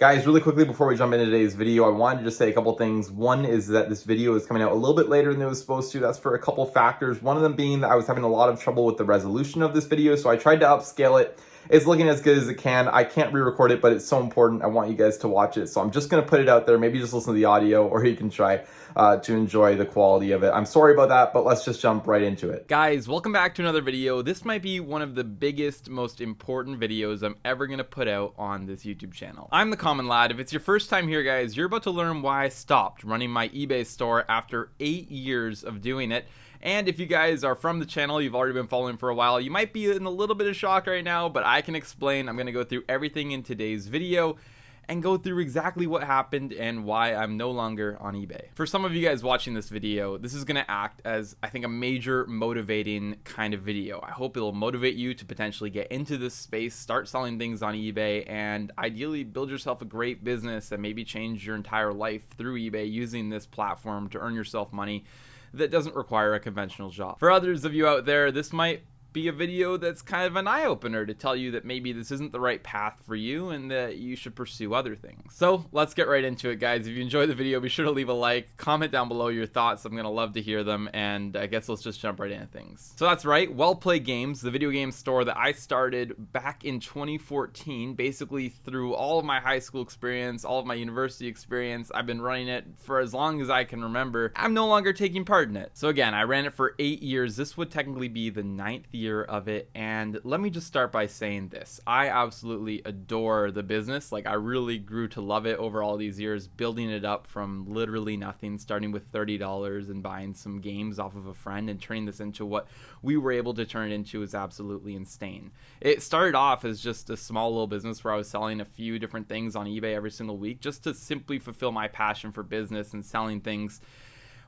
Guys, really quickly before we jump into today's video, I wanted to just say a couple things. One is that this video is coming out a little bit later than it was supposed to. That's for a couple factors. One of them being that I was having a lot of trouble with the resolution of this video, so I tried to upscale it. It's looking as good as it can. I can't re-record it, but it's so important. I want you guys to watch it. So I'm just going to put it out there. Maybe just listen to the audio, or you can try to enjoy the quality of it. I'm sorry about that, but let's just jump right into it. Guys, welcome back to another video. This might be one of the biggest, most important videos I'm ever going to put out on this YouTube channel. I'm the Commonlad. If it's your first time here, guys, you're about to learn why I stopped running my eBay store after 8 years of doing it. And if you guys are from the channel, you've already been following for a while, you might be in a little bit of shock right now, but I can explain. I'm going to go through everything in today's video and go through exactly what happened and why I'm no longer on eBay. For some of you guys watching this video, this is going to act as, I think, a major motivating kind of video. I hope it'll motivate you to potentially get into this space, start selling things on eBay, and ideally build yourself a great business and maybe change your entire life through eBay using this platform to earn yourself money that doesn't require a conventional job. For others of you out there, this might be a video that's kind of an eye-opener to tell you that maybe this isn't the right path for you and that you should pursue other things. So let's get right into it, guys. If you enjoyed the video, be sure to leave a like, comment down below your thoughts. I'm gonna love to hear them, and I guess let's just jump right into things. So that's right, Well Played Games, the video game store that I started back in 2014, basically through all of my high school experience, all of my university experience. I've been running it for as long as I can remember. I'm no longer taking part in it. So again, I ran it for 8 years. This would technically be the 9th year of it, and let me just start by saying this. I absolutely adore the business. Like, I really grew to love it over all these years, building it up from literally nothing, starting with $30 and buying some games off of a friend and turning this into what we were able to turn it into is absolutely insane. It started off as just a small little business where I was selling a few different things on eBay every single week just to simply fulfill my passion for business and selling things.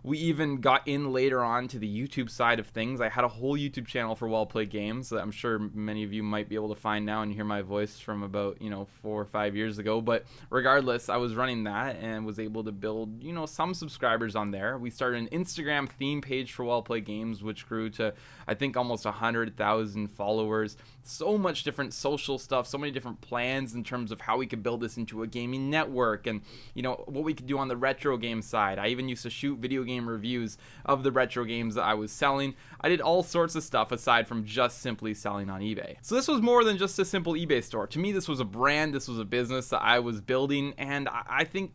We even got in later on to the YouTube side of things. I had a whole YouTube channel for Well Played Games that I'm sure many of you might be able to find now and hear my voice from about, 4 or 5 years ago. But regardless, I was running that and was able to build, some subscribers on there. We started an Instagram theme page for Well Played Games, which grew to, I think, almost 100,000 followers. So much different social stuff, so many different plans in terms of how we could build this into a gaming network and, what we could do on the retro game side. I even used to shoot video game reviews of the retro games that I was selling. I did all sorts of stuff aside from just simply selling on eBay. So this was more than just a simple eBay store. To me, this was a brand, this was a business that I was building, and I think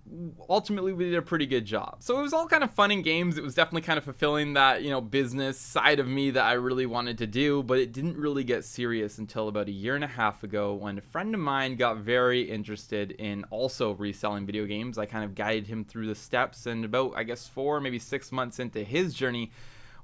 ultimately we did a pretty good job. So it was all kind of fun and games. It was definitely kind of fulfilling that, business side of me that I really wanted to do, but it didn't really get serious until about 1.5 years ago when a friend of mine got very interested in also reselling video games. I kind of guided him through the steps, and about, I guess, 4, maybe 6 months into his journey,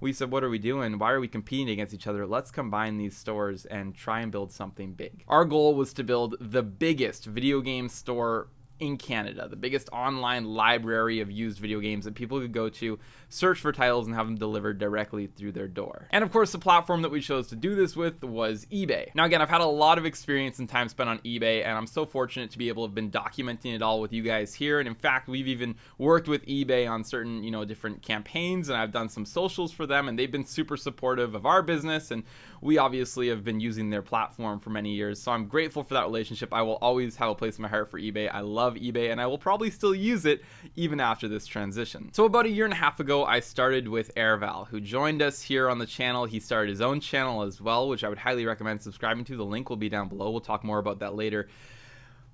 we said, what are we doing? Why are we competing against each other? Let's combine these stores and try and build something big. Our goal was to build the biggest video game store in Canada, the biggest online library of used video games that people could go to, search for titles, and have them delivered directly through their door. And of course, the platform that we chose to do this with was eBay. Now again, I've had a lot of experience and time spent on eBay, and I'm so fortunate to be able to have been documenting it all with you guys here. And in fact, we've even worked with eBay on certain, different campaigns, and I've done some socials for them, and they've been super supportive of our business, and we obviously have been using their platform for many years. So I'm grateful for that relationship. I will always have a place in my heart for eBay. I love eBay, and I will probably still use it even after this transition. So about 1.5 years ago, I started with Airval, who joined us here on the channel. He started his own channel as well, which I would highly recommend subscribing to. The link will be down below. We'll talk more about that later.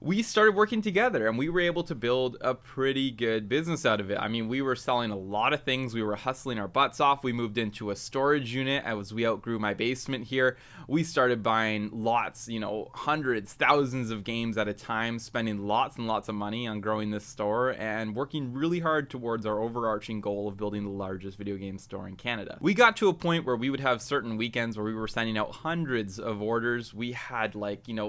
We started working together, and we were able to build a pretty good business out of it. I mean, we were selling a lot of things. We were hustling our butts off. We moved into a storage unit as we outgrew my basement here. We started buying lots, hundreds, thousands of games at a time, spending lots and lots of money on growing this store and working really hard towards our overarching goal of building the largest video game store in Canada. We got to a point where we would have certain weekends where we were sending out hundreds of orders. We had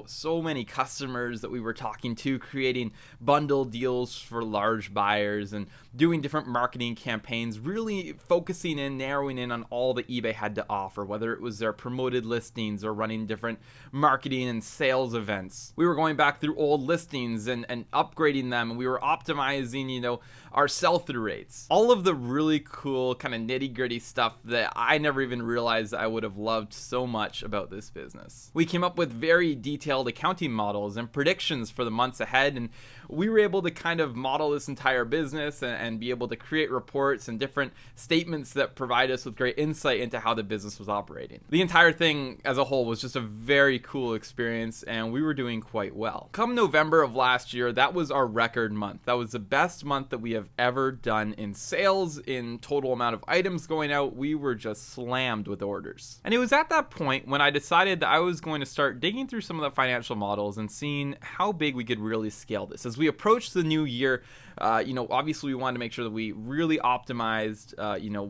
so many customers that we were talking to, creating bundle deals for large buyers and doing different marketing campaigns, really focusing in, narrowing in on all that eBay had to offer, whether it was their promoted listings or running different marketing and sales events. We were going back through old listings and upgrading them, and we were optimizing, our sell-through rates. All of the really cool kind of nitty-gritty stuff that I never even realized I would have loved so much about this business. We came up with very detailed accounting models and predictions for the months ahead, and we were able to kind of model this entire business and be able to create reports and different statements that provide us with great insight into how the business was operating. The entire thing as a whole was just a very cool experience, and we were doing quite well. Come November of last year, that was our record month. That was the best month that we have ever done in sales, in total amount of items going out. We were just slammed with orders. And it was at that point when I decided that I was going to start digging through some of the financial models and seeing how big we could really scale this. As we approached the new year, obviously we wanted to make sure that we really optimized,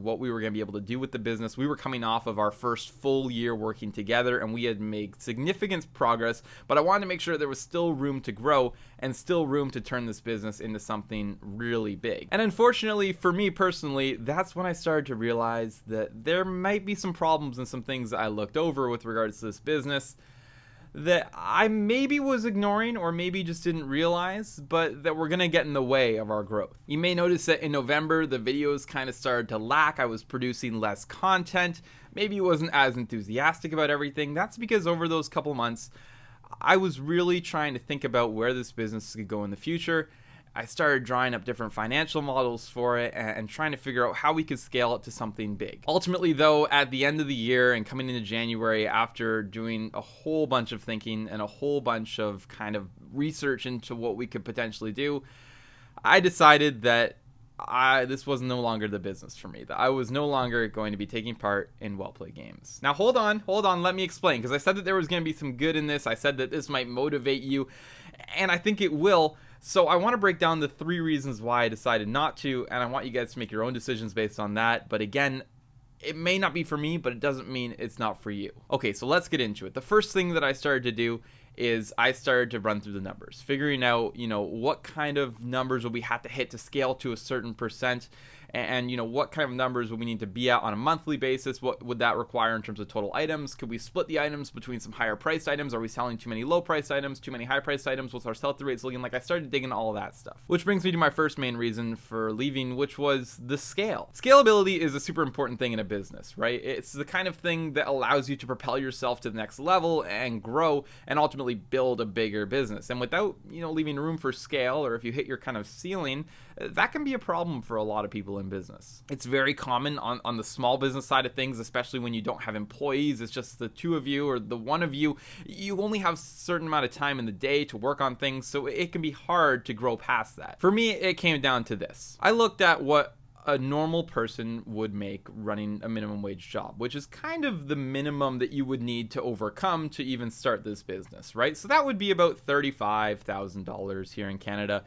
what we were going to be able to do with the business. We were coming off of our first full year working together, and we had made significant progress, but I wanted to make sure there was still room to grow and still room to turn this business into something really big. And unfortunately, for me personally, that's when I started to realize that there might be some problems and some things that I looked over with regards to this business that I maybe was ignoring or maybe just didn't realize, but that were gonna get in the way of our growth. You may notice that in November, the videos kind of started to lack. I was producing less content. Maybe wasn't as enthusiastic about everything. That's because over those couple months, I was really trying to think about where this business could go in the future. I started drawing up different financial models for it and trying to figure out how we could scale it to something big. Ultimately, though, at the end of the year and coming into January, after doing a whole bunch of thinking and a whole bunch of kind of research into what we could potentially do, I decided that this was no longer the business for me, that I was no longer going to be taking part in well-played games. Now, hold on, let me explain, because I said that there was going to be some good in this. I said that this might motivate you, and I think it will. So I want to break down the 3 reasons why I decided not to, and I want you guys to make your own decisions based on that. But again, it may not be for me, but it doesn't mean it's not for you. Okay, so let's get into it. The first thing that I started to do is I started to run through the numbers, figuring out, what kind of numbers will we have to hit to scale to a certain percent, and what kind of numbers would we need to be at on a monthly basis. What would that require in terms of total items? Could we split the items between some higher priced items? Are we selling too many low priced items, too many high priced items? What's our sell-through rates looking like? I started digging all of that stuff, which brings me to my first main reason for leaving, which was the scale. Scalability is a super important thing in a business, right? It's the kind of thing that allows you to propel yourself to the next level and grow and ultimately build a bigger business. And without, leaving room for scale, or if you hit your kind of ceiling, that can be a problem for a lot of people in business. It's very common on the small business side of things, especially when you don't have employees. It's just the 2 of you or the 1 of you. You only have a certain amount of time in the day to work on things, so it can be hard to grow past that. For me, it came down to this. I looked at what a normal person would make running a minimum wage job, which is kind of the minimum that you would need to overcome to even start this business, right? So that would be about $35,000 here in Canada.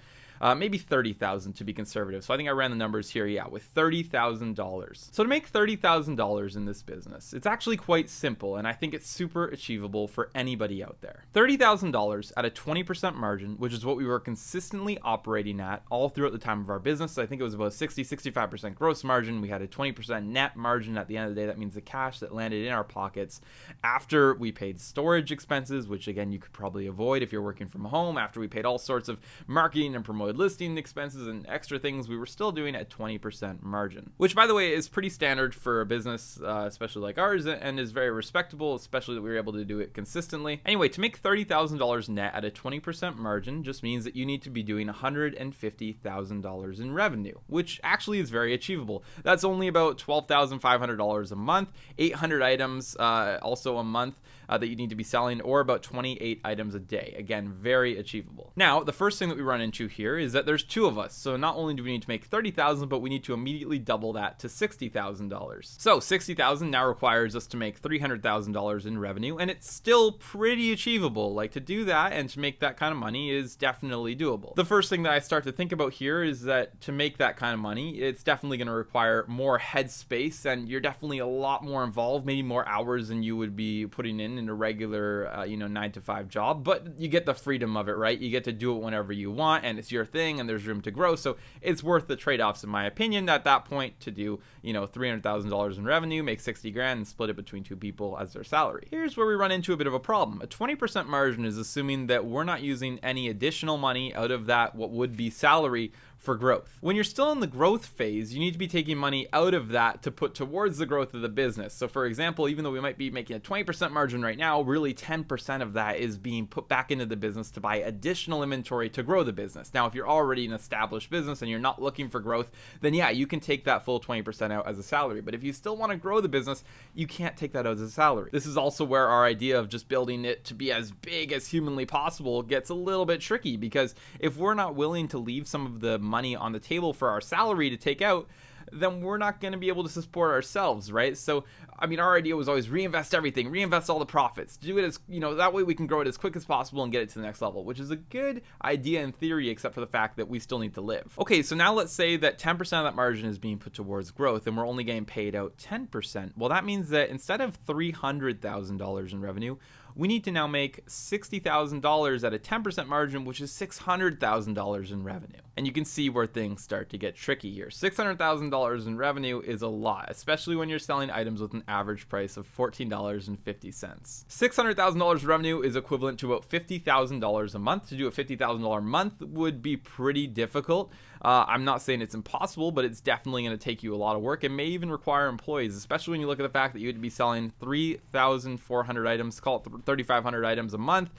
Maybe $30,000 to be conservative. So I think I ran the numbers here, with $30,000. So to make $30,000 in this business, it's actually quite simple, and I think it's super achievable for anybody out there. $30,000 at a 20% margin, which is what we were consistently operating at all throughout the time of our business. I think it was about 65% gross margin. We had a 20% net margin at the end of the day. That means the cash that landed in our pockets after we paid storage expenses, which again, you could probably avoid if you're working from home, after we paid all sorts of marketing and promoted listing expenses and extra things, we were still doing a 20% margin, which by the way is pretty standard for a business, especially like ours, and is very respectable, especially that we were able to do it consistently. Anyway, to make $30,000 net at a 20% margin just means that you need to be doing $150,000 in revenue, which actually is very achievable. That's only about $12,500 a month, 800 items also a month that you need to be selling, or about 28 items a day. Again, very achievable. Now, the first thing that we run into here is that there's 2 of us. So not only do we need to make $30,000, but we need to immediately double that to $60,000. So $60,000 now requires us to make $300,000 in revenue, and it's still pretty achievable. Like, to do that and to make that kind of money is definitely doable. The first thing that I start to think about here is that to make that kind of money, it's definitely going to require more headspace, and you're definitely a lot more involved, maybe more hours than you would be putting in a regular 9-to-5 job, but you get the freedom of it, right? You get to do it whenever you want, and it's your thing, and there's room to grow. So it's worth the trade-offs, in my opinion, at that point, to do $300,000 in revenue, make 60 grand, and split it between 2 people as their salary. Here's where we run into a bit of a problem. A 20% margin is assuming that we're not using any additional money out of that what would be salary for growth. When you're still in the growth phase, you need to be taking money out of that to put towards the growth of the business. So for example, even though we might be making a 20% margin right now, really 10% of that is being put back into the business to buy additional inventory to grow the business. Now, if you're already an established business and you're not looking for growth, then yeah, you can take that full 20% out as a salary. But if you still want to grow the business, you can't take that out as a salary. This is also where our idea of just building it to be as big as humanly possible gets a little bit tricky, because if we're not willing to leave some of the money on the table for our salary to take out, then we're not going to be able to support ourselves, right? So, I mean, our idea was always reinvest everything, reinvest all the profits, do it as, that way we can grow it as quick as possible and get it to the next level, which is a good idea in theory, except for the fact that we still need to live. Okay, so now let's say that 10% of that margin is being put towards growth and we're only getting paid out 10%. Well, that means that instead of $300,000 in revenue, we need to now make $60,000 at a 10% margin, which is $600,000 in revenue. And you can see where things start to get tricky here. $600,000 in revenue is a lot, especially when you're selling items with an average price of $14.50. $600,000 in revenue is equivalent to about $50,000 a month. To do a $50,000 month would be pretty difficult. I'm not saying it's impossible, but it's definitely going to take you a lot of work and may even require employees, especially when you look at the fact that you would be selling 3,400 items, call it 3,500 items a month.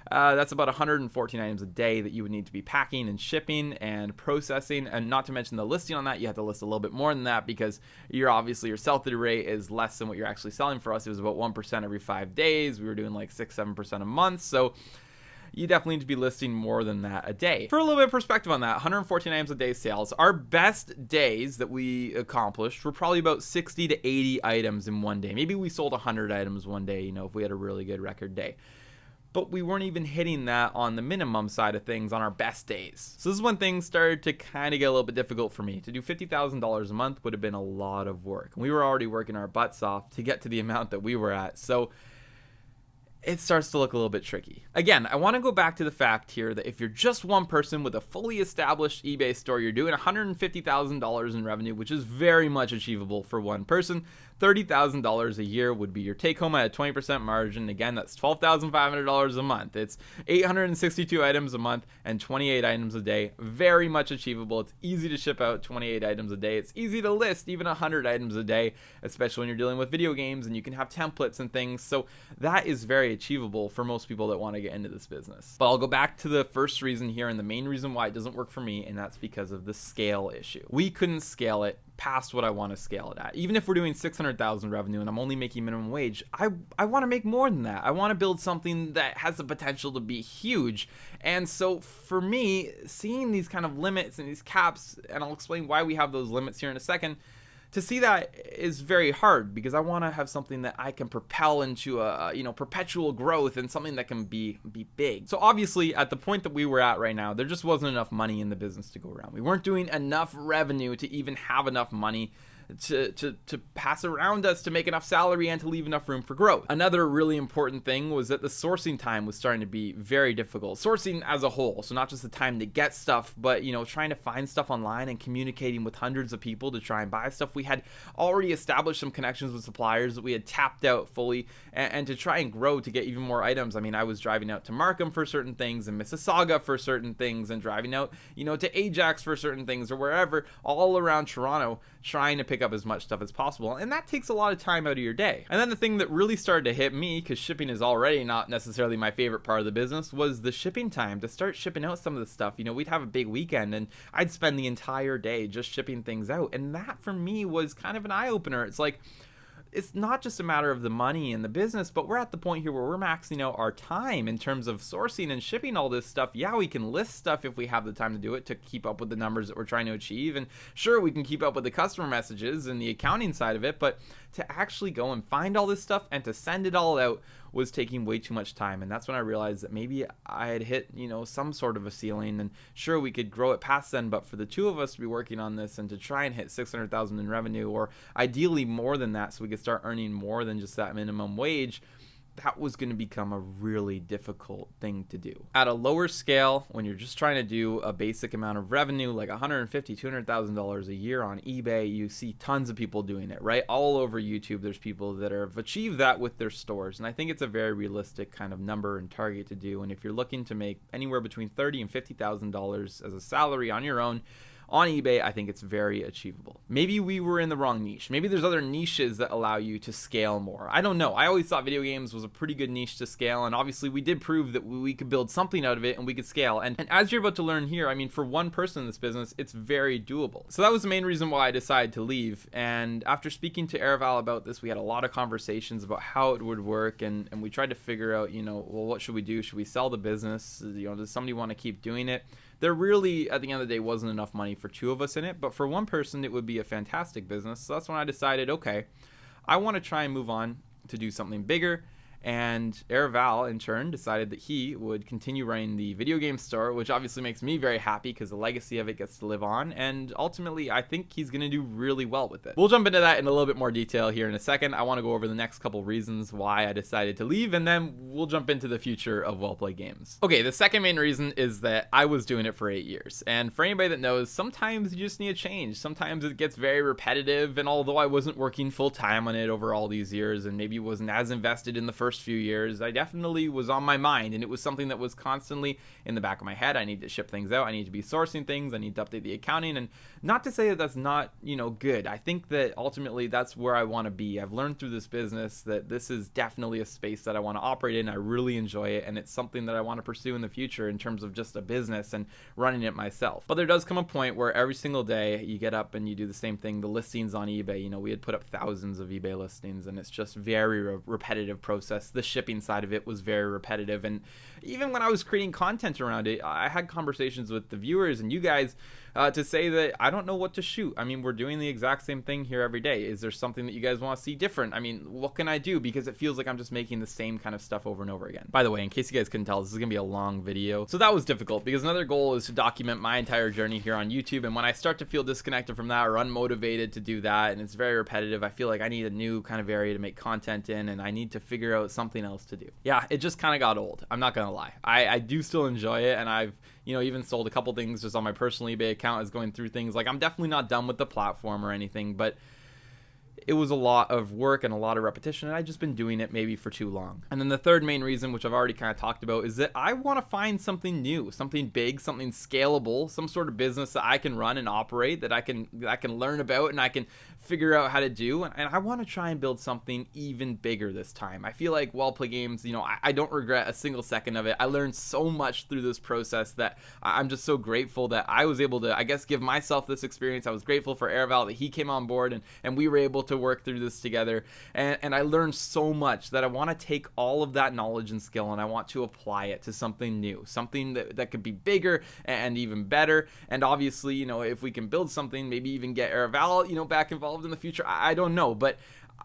That's about 114 items a day that you would need to be packing and shipping and processing, and not to mention the listing on that. You have to list a little bit more than that because your sell-through rate is less than what you're actually selling. For us, it was about 1% every 5 days. We were doing like 6-7% a month, so you definitely need to be listing more than that a day. For a little bit of perspective on that, 114 items a day sales, our best days that we accomplished were probably about 60 to 80 items in one day. Maybe we sold 100 items one day, if we had a really good record day. But we weren't even hitting that on the minimum side of things on our best days. So this is when things started to kind of get a little bit difficult for me. To do $50,000 a month would have been a lot of work. And we were already working our butts off to get to the amount that we were at. So it starts to look a little bit tricky. Again, I want to go back to the fact here that if you're just one person with a fully established eBay store, you're doing $150,000 in revenue, which is very much achievable for one person. $30,000 a year would be your take home at a 20% margin. Again, that's $12,500 a month. It's 862 items a month and 28 items a day. Very much achievable. It's easy to ship out 28 items a day. It's easy to list even 100 items a day, especially when you're dealing with video games and you can have templates and things. So that is very achievable for most people that want to get into this business. But I'll go back to the first reason here and the main reason why it doesn't work for me, and that's because of the scale issue. We couldn't scale it past what I want to scale it at. Even if we're doing 600,000 revenue and I'm only making minimum wage, I want to make more than that. I want to build something that has the potential to be huge. And so for me, seeing these kind of limits and these caps, and I'll explain why we have those limits here in a second, to see that is very hard because I want to have something that I can propel into a perpetual growth and something that can be big. So obviously at the point that we were at right now, there just wasn't enough money in the business to go around. We weren't doing enough revenue to even have enough money to pass around us to make enough salary and to leave enough room for growth. Another really important thing was that the sourcing time was starting to be very difficult. Sourcing as a whole, so not just the time to get stuff, but trying to find stuff online and communicating with hundreds of people to try and buy stuff. We had already established some connections with suppliers that we had tapped out fully, and to try and grow to get even more items. I mean, I was driving out to Markham for certain things and Mississauga for certain things, and driving out to Ajax for certain things, or wherever all around Toronto, trying to pick up as much stuff as possible, and that takes a lot of time out of your day. And then the thing that really started to hit me, because shipping is already not necessarily my favorite part of the business, was the shipping time. To start shipping out some of the stuff, we'd have a big weekend and I'd spend the entire day just shipping things out, and that for me was kind of an eye-opener. It's like, it's not just a matter of the money in the business, but we're at the point here where we're maxing out our time in terms of sourcing and shipping all this stuff. Yeah, we can list stuff if we have the time to do it to keep up with the numbers that we're trying to achieve. And sure, we can keep up with the customer messages and the accounting side of it, but to actually go and find all this stuff and to send it all out was taking way too much time. And that's when I realized that maybe I had hit, some sort of a ceiling, and sure, we could grow it past then, but for the two of us to be working on this and to try and hit 600,000 in revenue, or ideally more than that, so we could start earning more than just that minimum wage, that was going to become a really difficult thing to do. At a lower scale, when you're just trying to do a basic amount of revenue, like $150,000, $200,000 a year on eBay, you see tons of people doing it, right? All over YouTube, there's people that have achieved that with their stores. And I think it's a very realistic kind of number and target to do. And if you're looking to make anywhere between $30,000 and $50,000 as a salary on your own, on eBay, I think it's very achievable. Maybe we were in the wrong niche. Maybe there's other niches that allow you to scale more. I don't know. I always thought video games was a pretty good niche to scale, and obviously we did prove that we could build something out of it and we could scale. And as you're about to learn here, I mean, for one person in this business, it's very doable. So that was the main reason why I decided to leave. And after speaking to Araval about this, we had a lot of conversations about how it would work, and we tried to figure out, well, what should we do? Should we sell the business? Does somebody want to keep doing it? There really, at the end of the day, wasn't enough money for two of us in it, but for one person, it would be a fantastic business. So that's when I decided, okay, I want to try and move on to do something bigger. And Araval, in turn, decided that he would continue running the video game store, which obviously makes me very happy because the legacy of it gets to live on. And ultimately, I think he's going to do really well with it. We'll jump into that in a little bit more detail here in a second. I want to go over the next couple reasons why I decided to leave, and then we'll jump into the future of well-played games. Okay, the second main reason is that I was doing it for 8 years. And for anybody that knows, sometimes you just need a change. Sometimes it gets very repetitive, and although I wasn't working full-time on it over all these years and maybe wasn't as invested in the first few years, I definitely was on my mind, and it was something that was constantly in the back of my head. I need to ship things out, I need to be sourcing things, I need to update the accounting. And not to say that that's not good. I think that ultimately that's where I want to be. I've learned through this business that this is definitely a space that I want to operate in. I really enjoy it, and it's something that I want to pursue in the future in terms of just a business and running it myself. But there does come a point where every single day you get up and you do the same thing. The listings on eBay, we had put up thousands of eBay listings, and it's just very repetitive process. The shipping side of it was very repetitive, and even when I was creating content around it, I had conversations with the viewers and you guys to say that I don't know what to shoot. I mean, we're doing the exact same thing here every day. Is there something that you guys want to see different? I mean, what can I do? Because it feels like I'm just making the same kind of stuff over and over again. By the way, in case you guys couldn't tell, this is gonna be a long video. So that was difficult because another goal is to document my entire journey here on YouTube, and when I start to feel disconnected from that or unmotivated to do that, and it's very repetitive, I feel like I need a new kind of area to make content in, and I need to figure out something else to do. Yeah, it just kind of got old. I'm not gonna lie. I do still enjoy it, and I've even sold a couple things just on my personal eBay account as going through things. Like, I'm definitely not done with the platform or anything, but it was a lot of work and a lot of repetition, and I've just been doing it maybe for too long. And then the third main reason, which I've already kind of talked about, is that I want to find something new, something big, something scalable, some sort of business that I can run and operate, that I can learn about and I can figure out how to do. And I want to try and build something even bigger this time. I feel like well-played games, I don't regret a single second of it. I learned so much through this process that I'm just so grateful that I was able to, I guess, give myself this experience. I was grateful for Araval that he came on board and we were able to work through this together, and I learned so much that I want to take all of that knowledge and skill and I want to apply it to something new, something that could be bigger and even better. And obviously, if we can build something, maybe even get Araval back involved in the future, I don't know, but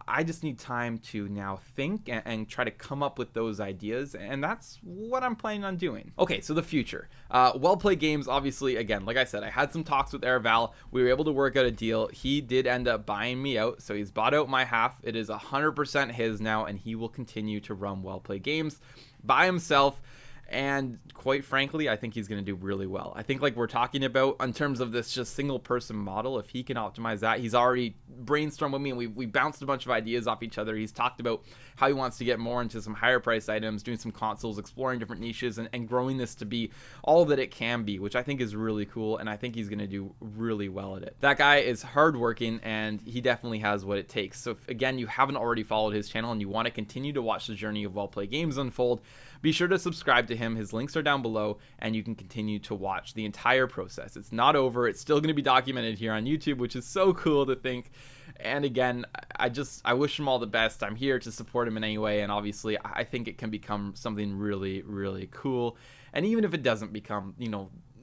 I just need time to now think and try to come up with those ideas, and that's what I'm planning on doing. Okay, so the future. Well-played games, obviously, again, like I said, I had some talks with Araval. We were able to work out a deal. He did end up buying me out, so he's bought out my half. It is 100% his now, and he will continue to run well-played games by himself. And quite frankly, I think he's going to do really well. I think, like we're talking about in terms of this just single person model, if he can optimize that, he's already brainstormed with me and we bounced a bunch of ideas off each other. He's talked about how he wants to get more into some higher price items, doing some consoles, exploring different niches, and growing this to be all that it can be, which I think is really cool. And I think he's going to do really well at it. That guy is hardworking and he definitely has what it takes. So if, again, you haven't already followed his channel and you want to continue to watch the journey of well-played games unfold, be sure to subscribe to him. His links are down below, and you can continue to watch the entire process. It's not over. It's still going to be documented here on YouTube, which is so cool to think. And again, I wish him all the best. I'm here to support him in any way, and obviously I think it can become something really, really cool. And even if it doesn't become,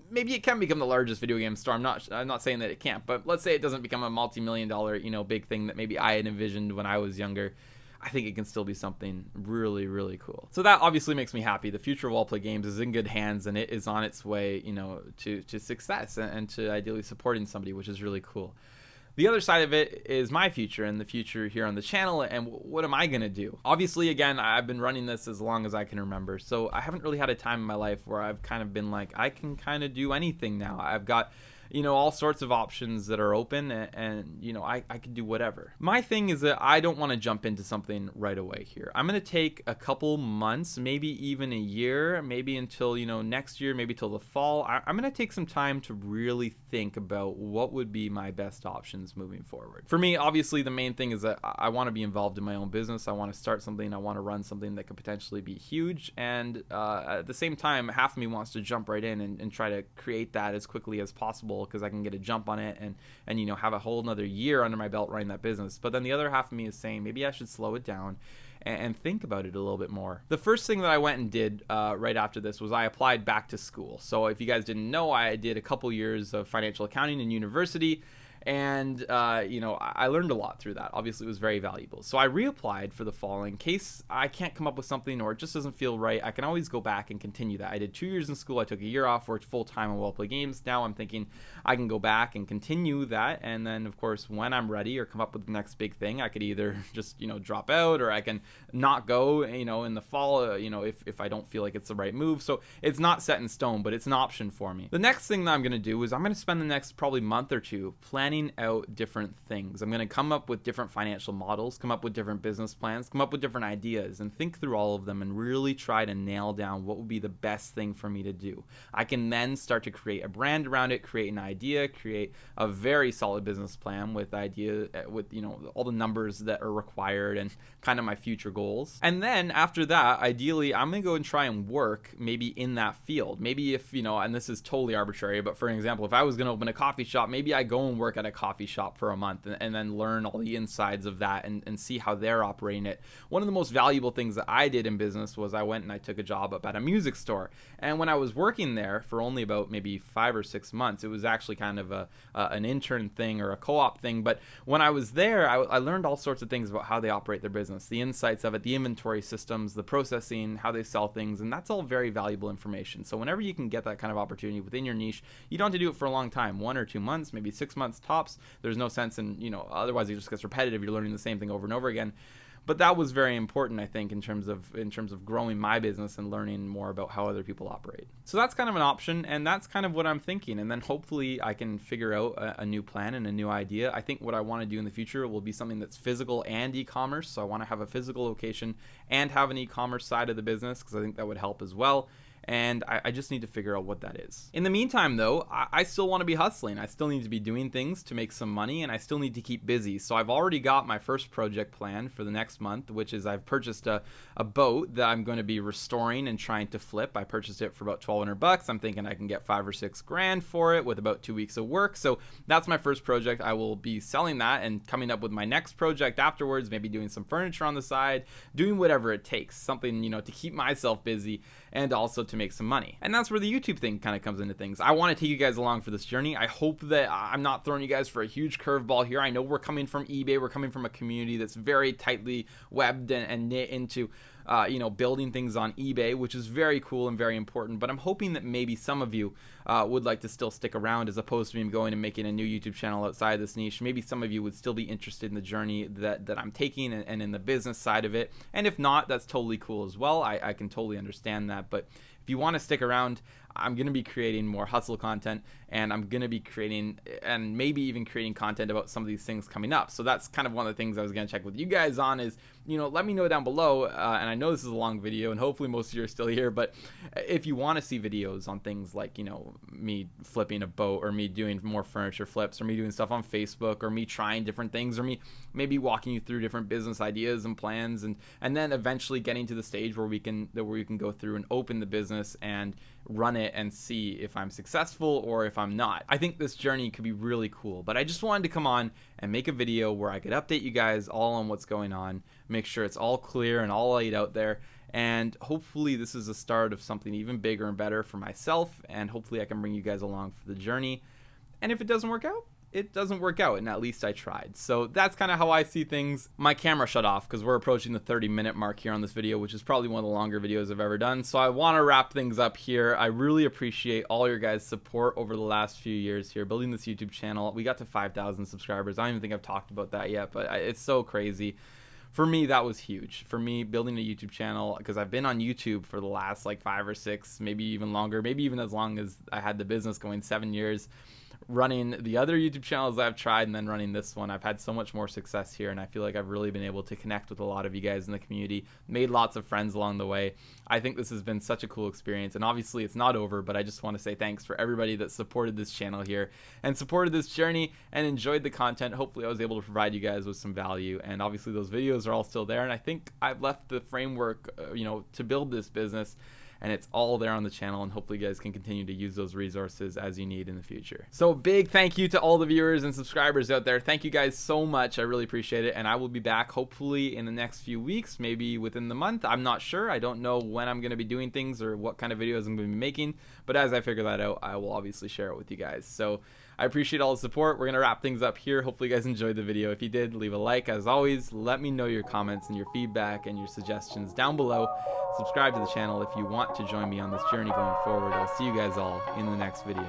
maybe it can become the largest video game store. I'm not saying that it can't, but let's say it doesn't become a multi-million-dollar, big thing that maybe I had envisioned when I was younger. I think it can still be something really, really cool. So that obviously makes me happy. The future of well-played games is in good hands, and it is on its way, to success and to ideally supporting somebody, which is really cool. The other side of it is my future and the future here on the channel, and what am I going to do? Obviously, again, I've been running this as long as I can remember, so I haven't really had a time in my life where I've kind of been like, I can kind of do anything now. I've got all sorts of options that are open, and I could do whatever. My thing is that I don't want to jump into something right away here. I'm going to take a couple months, maybe even a year, maybe until, next year, maybe till the fall. I'm going to take some time to really think about what would be my best options moving forward. For me, obviously, the main thing is that I want to be involved in my own business. I want to start something. I want to run something that could potentially be huge. And at the same time, half of me wants to jump right in and try to create that as quickly as possible, because I can get a jump on it and have a whole another year under my belt running that business. But then the other half of me is saying maybe I should slow it down and think about it a little bit more. The first thing that I went and did right after this was I applied back to school. So if you guys didn't know, I did a couple years of financial accounting in university. And, I learned a lot through that. Obviously, it was very valuable. So I reapplied for the fall in case I can't come up with something or it just doesn't feel right. I can always go back and continue that. I did 2 years in school. I took a year off, worked full-time on Well Play Games. Now I'm thinking I can go back and continue that. And then, of course, when I'm ready or come up with the next big thing, I could either just, drop out, or I can not go, in the fall, if I don't feel like it's the right move. So it's not set in stone, but it's an option for me. The next thing that I'm going to do is I'm going to spend the next probably month or two planning out different things. I'm going to come up with different financial models, come up with different business plans, come up with different ideas, and think through all of them and really try to nail down what would be the best thing for me to do. I can then start to create a brand around it, create an idea, create a very solid business plan with all the numbers that are required and kind of my future goals. And then after that, ideally, I'm going to go and try and work maybe in that field. Maybe if, and this is totally arbitrary, but for example, if I was going to open a coffee shop, maybe I go and work at a coffee shop for a month and then learn all the insides of that and see how they're operating it. One of the most valuable things that I did in business was I went and I took a job up at a music store. And when I was working there for only about maybe 5 or 6 months, it was actually kind of an intern thing or a co-op thing. But when I was there, I learned all sorts of things about how they operate their business, the insights of it, the inventory systems, the processing, how they sell things. And that's all very valuable information. So whenever you can get that kind of opportunity within your niche, you don't have to do it for a long time, 1 or 2 months, maybe 6 months tops. There's no sense in, otherwise it just gets repetitive. You're learning the same thing over and over again. But that was very important, I think, in terms of growing my business and learning more about how other people operate. So that's kind of an option, and that's kind of what I'm thinking. And then hopefully I can figure out a new plan and a new idea. I think what I want to do in the future will be something that's physical and e-commerce. So I want to have a physical location and have an e-commerce side of the business, because I think that would help as well. And I just need to figure out what that is. In the meantime, though, I still want to be hustling. I still need to be doing things to make some money, and I still need to keep busy. So I've already got my first project planned for the next month, which is I've purchased a boat that I'm going to be restoring and trying to flip. I purchased it for about $1,200. I'm thinking I can get $5 or $6 grand for it with about 2 weeks of work. So that's my first project. I will be selling that and coming up with my next project afterwards, maybe doing some furniture on the side, doing whatever it takes, something, to keep myself busy and also to make some money. And that's where the YouTube thing kind of comes into things. I want to take you guys along for this journey. I hope that I'm not throwing you guys for a huge curveball here. I know we're coming from eBay. We're coming from a community that's very tightly webbed and knit into building things on eBay, which is very cool and very important. But I'm hoping that maybe some of you would like to still stick around, as opposed to me going and making a new YouTube channel outside this niche. Maybe some of you would still be interested in the journey that I'm taking and in the business side of it. And if not, that's totally cool as well. I can totally understand that. But if you want to stick around, I'm going to be creating more hustle content, and I'm going to be creating and maybe even creating content about some of these things coming up. So that's kind of one of the things I was going to check with you guys on is, let me know down below. And I know this is a long video and hopefully most of you are still here, but if you want to see videos on things like, me flipping a boat, or me doing more furniture flips, or me doing stuff on Facebook, or me trying different things, or me maybe walking you through different business ideas and plans, and then eventually getting to the stage where we can go through and open the business and run it and see if I'm successful or if I'm not. I think this journey could be really cool, but I just wanted to come on and make a video where I could update you guys all on what's going on, make sure it's all clear and all laid out there, and hopefully this is the start of something even bigger and better for myself, and hopefully I can bring you guys along for the journey. And if it doesn't work out, it doesn't work out, and at least I tried. So that's kind of how I see things. My camera shut off because we're approaching the 30-minute mark here on this video, which is probably one of the longer videos I've ever done. So I want to wrap things up here. I really appreciate all your guys' support over the last few years here, building this YouTube channel. We got to 5,000 subscribers. I don't even think I've talked about that yet, but it's so crazy. For me, that was huge. For me, building a YouTube channel, because I've been on YouTube for the last like 5 or 6, maybe even longer, maybe even as long as I had the business going, 7 years. running the other YouTube channels that I've tried and then running this one. I've had so much more success here, and I feel like I've really been able to connect with a lot of you guys in the community, made lots of friends along the way. I think this has been such a cool experience, and obviously it's not over, but I just want to say thanks for everybody that supported this channel here and supported this journey and enjoyed the content. Hopefully I was able to provide you guys with some value, and obviously those videos are all still there, and I think I've left the framework to build this business, and it's all there on the channel, and hopefully you guys can continue to use those resources as you need in the future. So big thank you to all the viewers and subscribers out there. Thank you guys so much. I really appreciate it, and I will be back hopefully in the next few weeks, maybe within the month. I'm not sure. I don't know when I'm going to be doing things or what kind of videos I'm going to be making, but as I figure that out, I will obviously share it with you guys. So I appreciate all the support. We're going to wrap things up here. Hopefully you guys enjoyed the video. If you did, leave a like. As always, let me know your comments and your feedback and your suggestions down below. Subscribe to the channel if you want to join me on this journey going forward. I'll see you guys all in the next video.